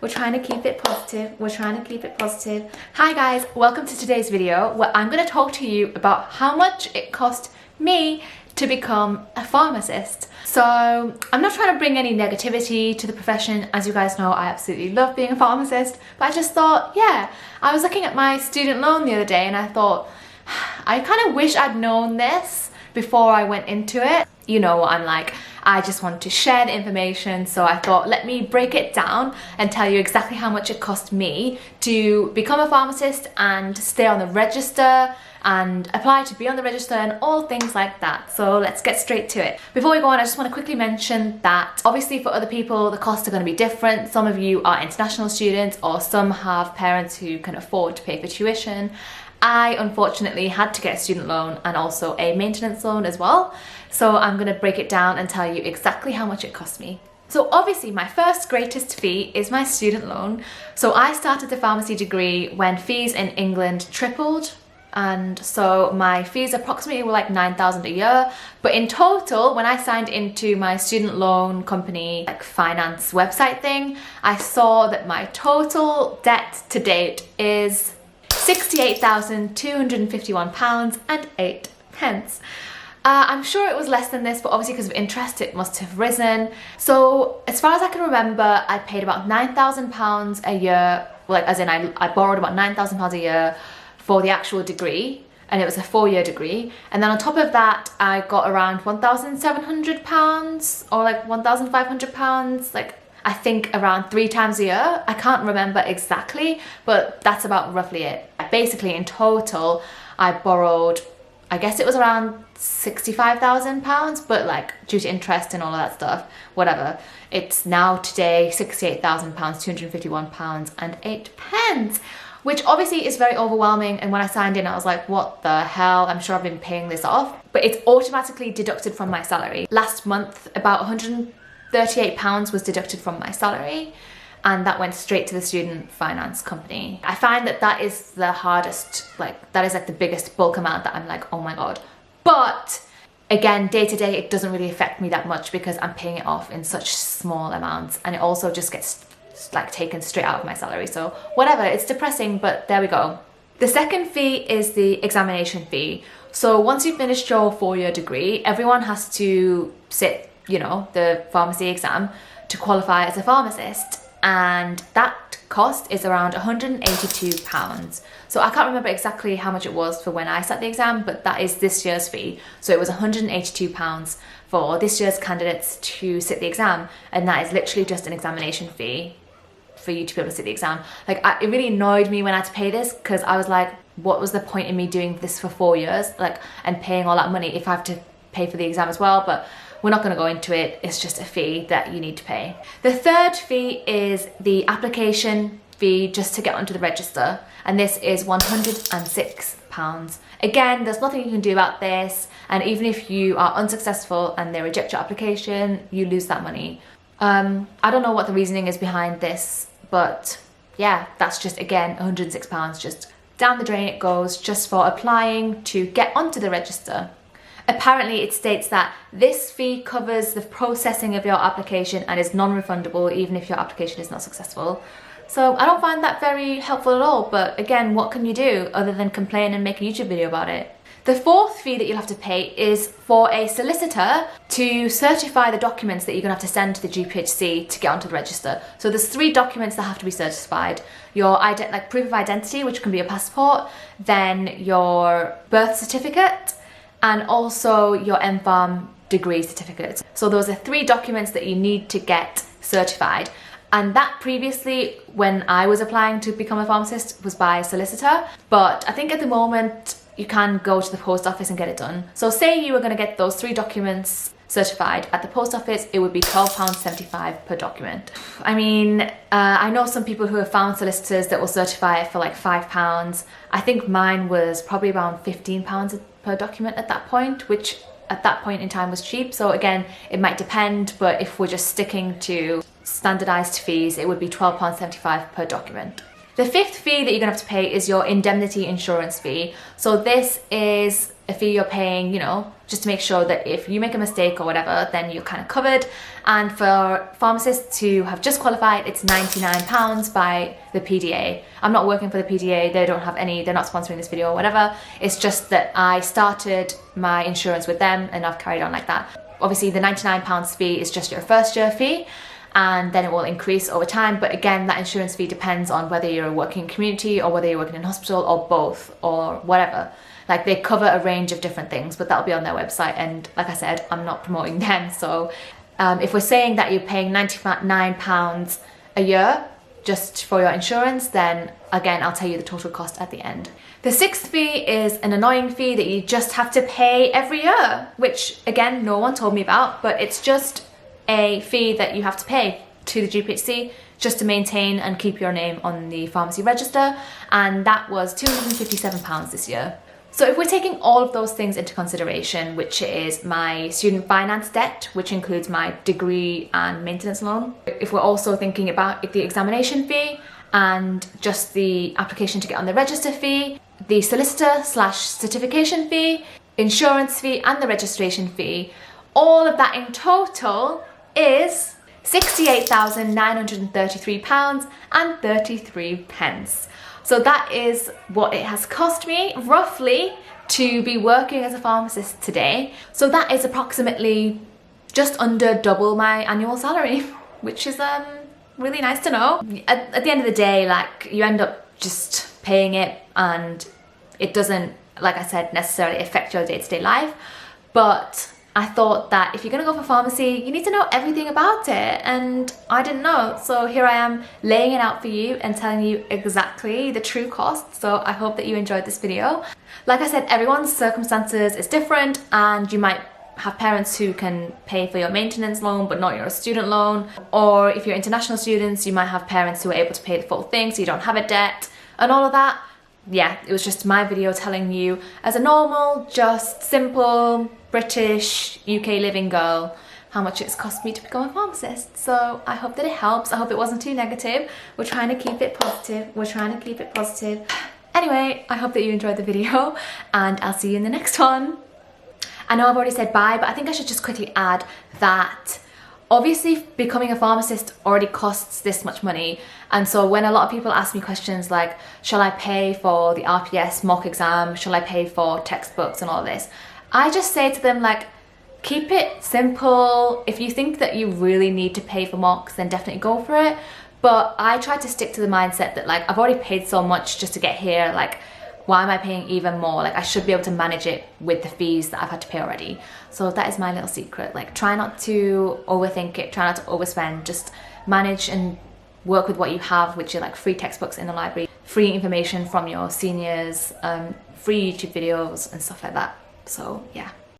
We're trying to keep it positive. We're trying to keep it positive. Hi guys, welcome to today's video where I'm going to talk to you about how much it cost me to become a pharmacist. So I'm not trying to bring any negativity to the profession. As you guys know, I absolutely love being a pharmacist, but I just thought, yeah, I was looking at my student loan the other day and I thought, I kind of wish I'd known this before I went into it. You know what I'm like. I just want to share the information, so I thought let me break it down and tell you exactly how much it cost me to become a pharmacist and stay on the register and apply to be on the register and all things like that. So let's get straight to it. Before we go on, I just want to quickly mention that obviously for other people the costs are going to be different. Some of you are international students or some have parents who can afford to pay for tuition. I unfortunately had to get a student loan and also a maintenance loan as well. So I'm going to break it down and tell you exactly how much it cost me. So obviously my first greatest fee is my student loan. So I started the pharmacy degree when fees in England tripled. And so my fees approximately were like 9,000 a year. But in total, when I signed into my student loan company, like finance website thing, I saw that my total debt to date is £68,251.08. I'm sure it was less than this, but obviously because of interest it must have risen. So as far as I can remember, I paid about £9,000 a year, like as in I borrowed about £9,000 a year for the actual degree, and it was a 4-year degree. And then on top of that I got around £1,700 or like £1,500, like I think around 3 times a year. I can't remember exactly, but that's about roughly it. Basically in total I borrowed, I guess it was around £65,000, but like due to interest and all of that stuff, whatever, it's now today £68,251.08, which obviously is very overwhelming. And when I signed in I was like, what the hell, I'm sure I've been paying this off. But it's automatically deducted from my salary. Last month about £138 was deducted from my salary, and that went straight to the student finance company. I find that that is the hardest, like that is like the biggest bulk amount that I'm like, oh my god. But again, day to day it doesn't really affect me that much because I'm paying it off in such small amounts, and it also just gets like taken straight out of my salary. So whatever, it's depressing, but there we go. The second fee is the examination fee. So once you've finished your 4-year degree, everyone has to sit, you know, the pharmacy exam to qualify as a pharmacist, and that cost is around £182. So I can't remember exactly how much it was for when I sat the exam, but that is this year's fee. So it was £182 for this year's candidates to sit the exam, and that is literally just an examination fee for you to be able to sit the exam. Like it really annoyed me when I had to pay this, because I was like, what was the point in me doing this for 4 years, like, and paying all that money if I have to pay for the exam as well? But we're not going to go into it. It's just a fee that you need to pay. The third fee is the application fee just to get onto the register, and this is £106. Again, there's nothing you can do about this, and even if you are unsuccessful and they reject your application, you lose that money. I don't know what the reasoning is behind this, but yeah, that's just, again, £106, just down the drain it goes, just for applying to get onto the register. Apparently it states that this fee covers the processing of your application and is non-refundable even if your application is not successful. So I don't find that very helpful at all, but again, what can you do other than complain and make a YouTube video about it? The fourth fee that you'll have to pay is for a solicitor to certify the documents that you're going to have to send to the GPHC to get onto the register. So there's 3 documents that have to be certified. Your like proof of identity, which can be a passport, then your birth certificate, and also your MPharm degree certificate. So those are 3 documents that you need to get certified. And that previously, when I was applying to become a pharmacist, was by a solicitor. But I think at the moment you can go to the post office and get it done. So say you were going to get those 3 documents certified at the post office, it would be £12.75 per document. I mean, I know some people who have found solicitors that will certify it for like £5. I think mine was probably around £15 per document at that point, which at that point in time was cheap. So again, it might depend, but if we're just sticking to standardized fees, it would be £12.75 per document. The fifth fee that you're gonna have to pay is your indemnity insurance fee. So this is a fee you're paying, you know, just to make sure that if you make a mistake or whatever, then you're kind of covered. And for pharmacists who have just qualified, it's £99 by the PDA. I'm not working for the PDA, they don't have any, they're not sponsoring this video or whatever. It's just that I started my insurance with them and I've carried on like that. Obviously the £99 fee is just your first year fee, and then it will increase over time. But again, that insurance fee depends on whether you're working in community or whether you're working in hospital or both or whatever. Like they cover a range of different things, but that'll be on their website. And like I said, I'm not promoting them. So if we're saying that you're paying £99 a year just for your insurance, then again, I'll tell you the total cost at the end. The sixth fee is an annoying fee that you just have to pay every year, which again, no one told me about, but it's just a fee that you have to pay to the GPHC just to maintain and keep your name on the pharmacy register, and that was £257 this year. So if we're taking all of those things into consideration, which is my student finance debt, which includes my degree and maintenance loan, if we're also thinking about the examination fee and just the application to get on the register fee, the solicitor / certification fee, insurance fee and the registration fee, all of that in total is £68,933.33. So that is what it has cost me roughly to be working as a pharmacist today. So that is approximately just under double my annual salary, which is really nice to know. At the end of the day, like, you end up just paying it and it doesn't, like I said, necessarily affect your day-to-day life. But I thought that if you're gonna go for pharmacy, you need to know everything about it, and I didn't know. So here I am laying it out for you and telling you exactly the true cost. So I hope that you enjoyed this video. Like I said, everyone's circumstances is different, and you might have parents who can pay for your maintenance loan but not your student loan, or if you're international students, you might have parents who are able to pay the full thing so you don't have a debt and all of that. Yeah, it was just my video telling you as a normal, just simple British UK living girl how much it's cost me to become a pharmacist. So I hope that it helps. I hope it wasn't too negative. We're trying to keep it positive. We're trying to keep it positive. Anyway, I hope that you enjoyed the video, and I'll see you in the next one. I know I've already said bye, but I think I should just quickly add that obviously becoming a pharmacist already costs this much money. And so when a lot of people ask me questions like, shall I pay for the RPS mock exam? Shall I pay for textbooks and all this? I just say to them, like, keep it simple. If you think that you really need to pay for mocks, then definitely go for it. But I try to stick to the mindset that, like, I've already paid so much just to get here. Like, why am I paying even more? Like, I should be able to manage it with the fees that I've had to pay already. So that is my little secret. Like, try not to overthink it, try not to overspend, just manage and work with what you have, which are like free textbooks in the library, free information from your seniors, free YouTube videos and stuff like that. So yeah.